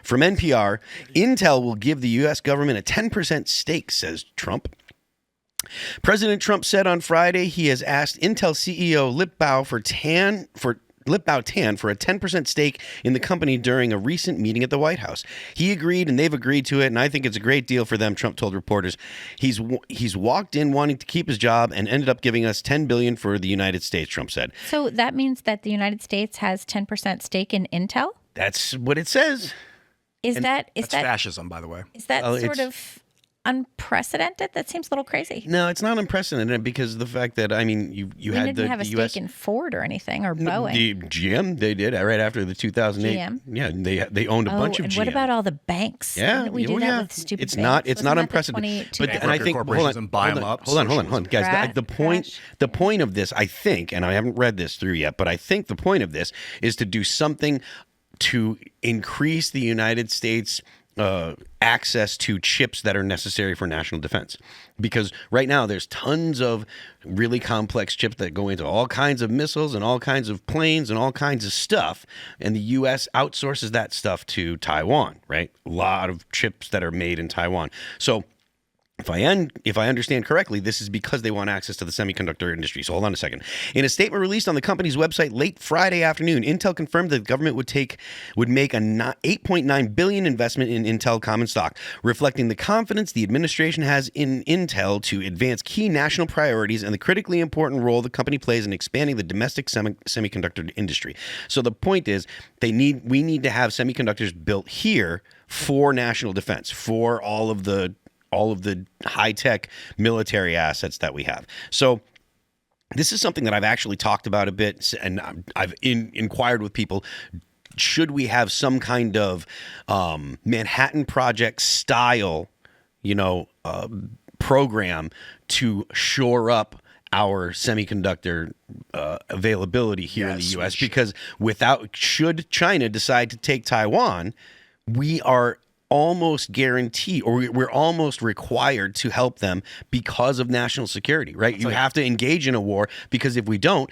From NPR, Intel will give the U.S. government a 10% stake, says Trump. President Trump said on Friday he has asked Intel CEO Lip-Bao Tan for a 10% stake in the company during a recent meeting at the White House. He agreed and they've agreed to it, and I think it's a great deal for them, Trump told reporters. He's walked in wanting to keep his job and ended up giving us $10 billion for the United States, Trump said. So that means that the United States has 10% stake in Intel? That's what it says. That's fascism, by the way. Is that sort of unprecedented? That seems a little crazy. No, it's not unprecedented because of the fact that, I mean, you had didn't have a US stake in Ford or anything, or Boeing. The GM, they did right after the 2008. GM? Yeah, they owned a bunch of and GM. what about all the banks? Yeah, Didn't we do that with stupid it's banks? It's not unprecedented. But and I think hold on, guys. The point of this, I think, and I haven't read this through yet, but I think the point of this is to do something to increase the United States access to chips that are necessary for national defense. Because right now there's tons of really complex chips that go into all kinds of missiles and all kinds of planes and all kinds of stuff. And the U.S. outsources that stuff to Taiwan, right? A lot of chips that are made in Taiwan. So if I understand correctly, this is because they want access to the semiconductor industry. So hold on a second. In a statement released on the company's website late Friday afternoon, Intel confirmed that the government would make a $8.9 billion investment in Intel common stock, reflecting the confidence the administration has in Intel to advance key national priorities and the critically important role the company plays in expanding the domestic semiconductor industry. So the point is, we need to have semiconductors built here for national defense, for all of the high-tech military assets that we have. So this is something that I've actually talked about a bit, and I've inquired with people. Should we have some kind of Manhattan Project style, program to shore up our semiconductor availability here in the U.S.? Because should China decide to take Taiwan, we are almost guaranteed, or we're almost required to help them because of national security, right? You have to engage in a war, because if we don't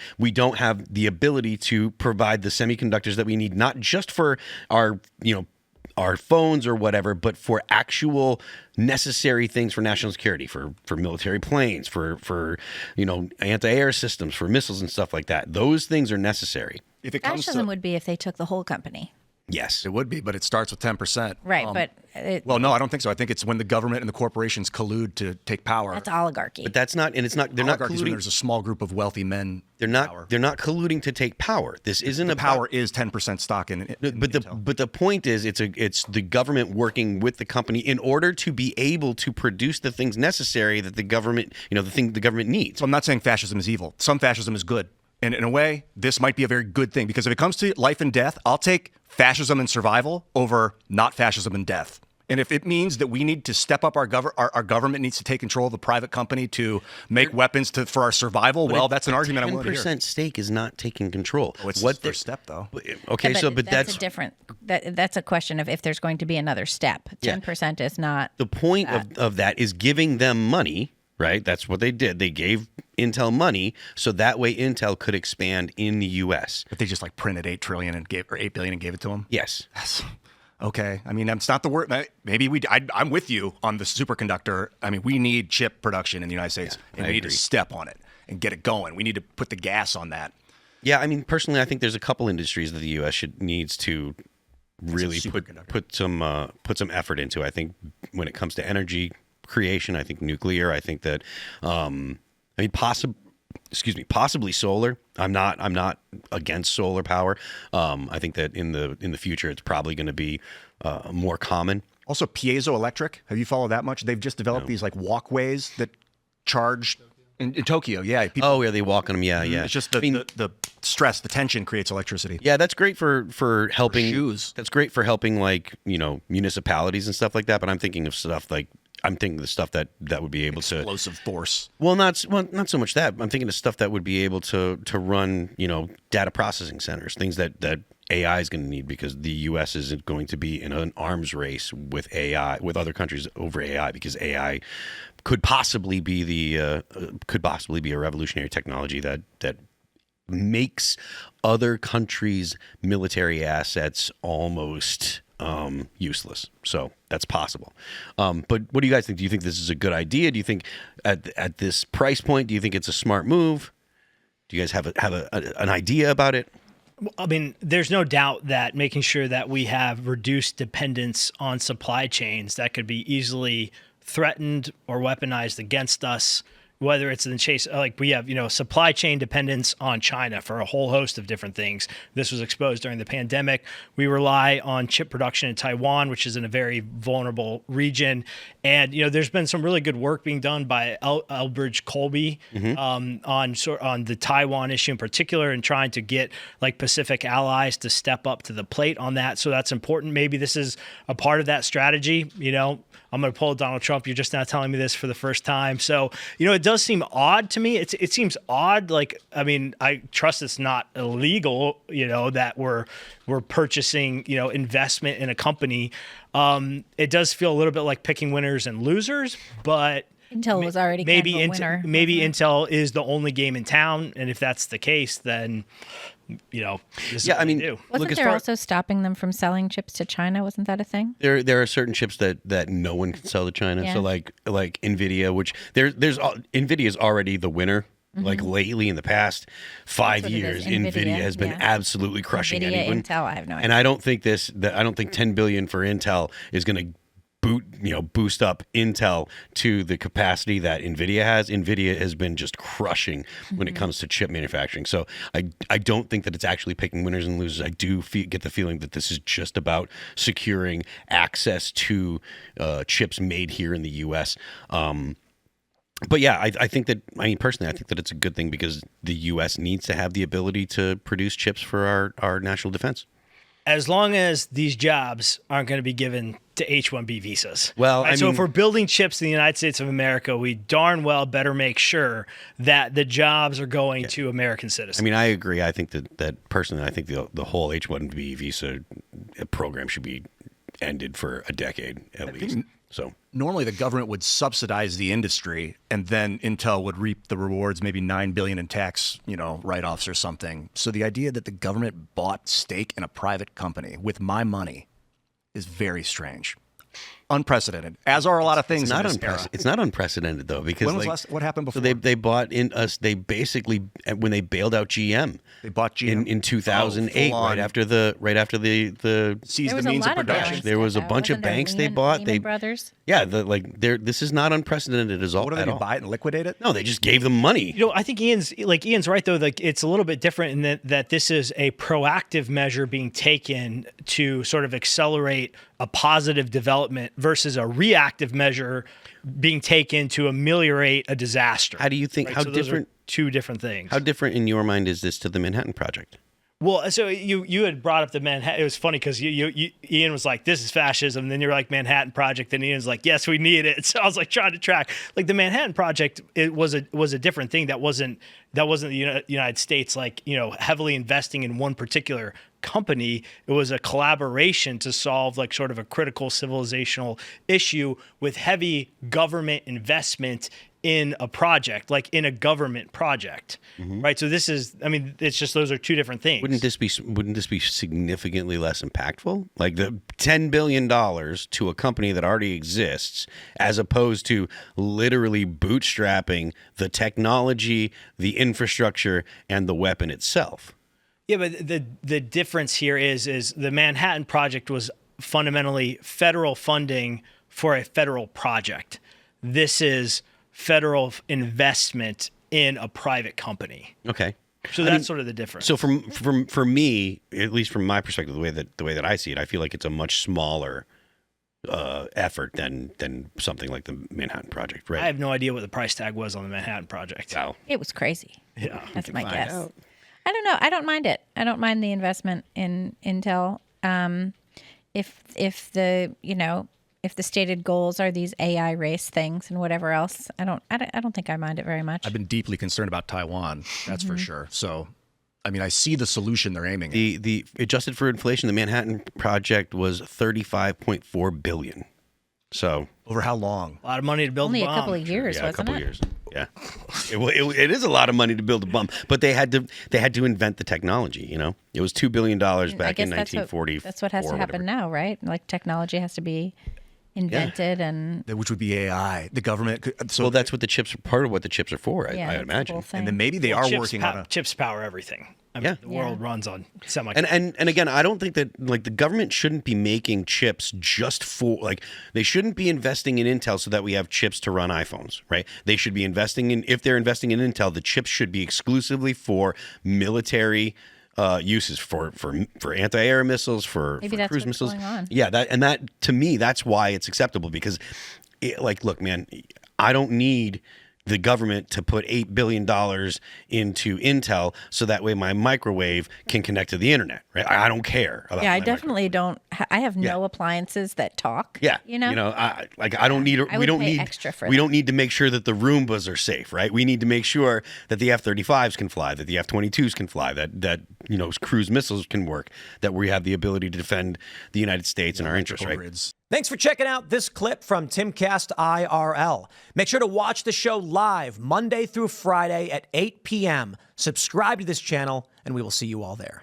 have the ability to provide the semiconductors that we need, not just for our phones or whatever, but for actual necessary things for national security, for military planes, for anti-air systems, for missiles and stuff like that. Those things are necessary. If it comes Fascism would be if they took the whole company. Yes, it would be, but it starts with 10%. Right, well, no, I don't think so. I think it's when the government and the corporations collude to take power. That's oligarchy. But that's not, and it's not. They're not colluding. When there's a small group of wealthy men. They're not colluding to take power. This isn't the power is 10% stock in Intel. But the point is, it's the government working with the company in order to be able to produce the things necessary that the government, the thing the government needs. So I'm not saying fascism is evil. Some fascism is good. And in a way, this might be a very good thing, because if it comes to life and death, I'll take fascism and survival over not fascism and death. And if it means that we need to step up our government needs to take control of the private company to make weapons for our survival, that's an argument I'm willing to hear. 10% stake is not taking control. It's the first step, though. Okay, but that's a different. That's a question of if there's going to be another step. 10% is not. The point of that is giving them money. Right, that's what they did. They gave Intel money so that way Intel could expand in the U.S. But they just printed $8 billion and gave it to them. Yes. Okay. I mean, that's not the word. Maybe I'm with you on the superconductor. I mean, we need chip production in the United States, and we need to step on it and get it going. We need to put the gas on that. Yeah, I mean, personally, I think there's a couple industries that the U.S. needs to really put some effort into. I think when it comes to energy creation, I think nuclear. I think that, possibly solar. I'm not against solar power. I think that in the future, it's probably going to be more common. Also, piezoelectric. Have you followed that much? They've just developed these walkways that charge in Tokyo. Yeah. They walk on them. Yeah. It's just the stress, the tension creates electricity. Yeah, that's great for helping. For shoes. That's great for helping municipalities and stuff like that. But I'm thinking of stuff the stuff that would be able to explosive force. Well, not so much that. I'm thinking of stuff that would be able to run, data processing centers, things that AI is going to need, because the U.S. is going to be in an arms race with AI, with other countries over AI, because AI could possibly be a revolutionary technology that makes other countries' military assets almost useless. So that's possible. But what do you guys think? Do you think this is a good idea? Do you think at this price point, do you think it's a smart move? Do you guys have an idea about it? I mean, there's no doubt that making sure that we have reduced dependence on supply chains that could be easily threatened or weaponized against us, whether it's in the chase, like we have, supply chain dependence on China for a whole host of different things. This was exposed during the pandemic. We rely on chip production in Taiwan, which is in a very vulnerable region. And, there's been some really good work being done by Elbridge Colby on the Taiwan issue in particular, and trying to get like Pacific allies to step up to the plate on that. So that's important. Maybe this is a part of that strategy. I'm going to pull Donald Trump. You're just now telling me this for the first time. So, it does seem odd to me. It seems odd. I trust it's not illegal, that we're purchasing, investment in a company. It does feel a little bit like picking winners and losers, but Intel was already kind of a winner. Maybe Intel is the only game in town. And if that's the case, then this is what we do. Wasn't there also stopping them from selling chips to China? Wasn't that a thing? There are certain chips that no one can sell to China. Yeah. So like Nvidia, which there's Nvidia is already the winner. Like lately in the past 5 years, Nvidia has been absolutely crushing anyone. Intel, I have no idea. And I don't think $10 billion for Intel is going to boost up Intel to the capacity that Nvidia has. Nvidia has been just crushing when it comes to chip manufacturing. So I don't think that it's actually picking winners and losers. I do get the feeling that this is just about securing access to chips made here in the U.S. But yeah, I think that, personally, I think that it's a good thing because the U.S. needs to have the ability to produce chips for our national defense. As long as these jobs aren't going to be given to H-1B visas. Well, so if we're building chips in the United States of America, we darn well better make sure that the jobs are going to American citizens. I agree. I think that personally, I think the whole H-1B visa program should be ended for a decade at least. So normally the government would subsidize the industry, and then Intel would reap the rewards, maybe $9 billion in tax, write-offs or something. So the idea that the government bought stake in a private company with my money is very strange. Unprecedented, as are a lot of things in this era. It's not unprecedented though, because when was what happened before? So they bought in us. They basically, when they bailed out GM, they bought GM in 2008, right after the seized the means of production. There was a bunch of banks they bought. Lehman Brothers. Yeah, this is not unprecedented at all. What do they buy it and liquidate it? No, they just gave them money. I think Ian's right though. Like it's a little bit different in that this is a proactive measure being taken to sort of accelerate a positive development versus a reactive measure being taken to ameliorate a disaster. How do you think? Right? How different? Two different things. How different in your mind is this to the Manhattan Project? Well, so you had brought up the Manhattan. It was funny because Ian was like, "This is fascism," and then you're like, "Manhattan Project," and Ian's like, "Yes, we need it." So I was like trying to track. Like the Manhattan Project, it was a different thing. That wasn't the United States heavily investing in one particular company. It was a collaboration to solve like sort of a critical civilizational issue with heavy government investment in a project, like in a government project, right? So this is, it's just those are two different things. Wouldn't this be significantly less impactful? Like the $10 billion to a company that already exists, as opposed to literally bootstrapping the technology, the infrastructure, and the weapon itself. Yeah, but the difference here is the Manhattan Project was fundamentally federal funding for a federal project. This is federal investment in a private company. Okay. So that's sort of the difference. So for me, at least from my perspective, the way that I see it, I feel like it's a much smaller effort than something like the Manhattan Project, right? I have no idea what the price tag was on the Manhattan Project. Wow. It was crazy. Yeah. That's my guess. I don't know. I don't mind it. I don't mind the investment in Intel. If the stated goals are these AI race things and whatever else, I don't think I mind it very much. I've been deeply concerned about Taiwan. That's for sure. So, I see the solution they're aiming at. The adjusted for inflation, the Manhattan Project was $35.4 billion. So over how long? A lot of money to build only a bomb. A couple of years, wasn't it? A couple of years. Yeah, it is a lot of money to build a bomb, but they had to invent the technology. You know, it was $2 billion back in 1940. That's what has to happen now, right? Like technology has to be invented, and which would be AI. The government could, well, that's what the chips are, part of what the chips are for, I imagine. And then maybe they are working on chips power everything. I mean, the world runs on semiconductors. And again, I don't think that like the government shouldn't be making chips just for like they shouldn't be investing in Intel so that we have chips to run iPhones, right? They should be investing in, if they're investing in Intel, the chips should be exclusively for military uses, for anti-air missiles, for cruise missiles. Going on. Yeah, that to me, that's why it's acceptable, because look, man, I don't need the government to put $8 billion into Intel so that way my microwave can connect to the internet, right? I don't care about I definitely don't. I have no appliances that talk. Yeah. I don't need, we don't need extra for we don't need to make sure that the Roombas are safe, right? We need to make sure that the F-35s can fly, that the F-22s can fly, that cruise missiles can work, that we have the ability to defend the United States and our interests, right? grids. Thanks for checking out this clip from Timcast IRL. Make sure to watch the show live Monday through Friday at 8 p.m. Subscribe to this channel, and we will see you all there.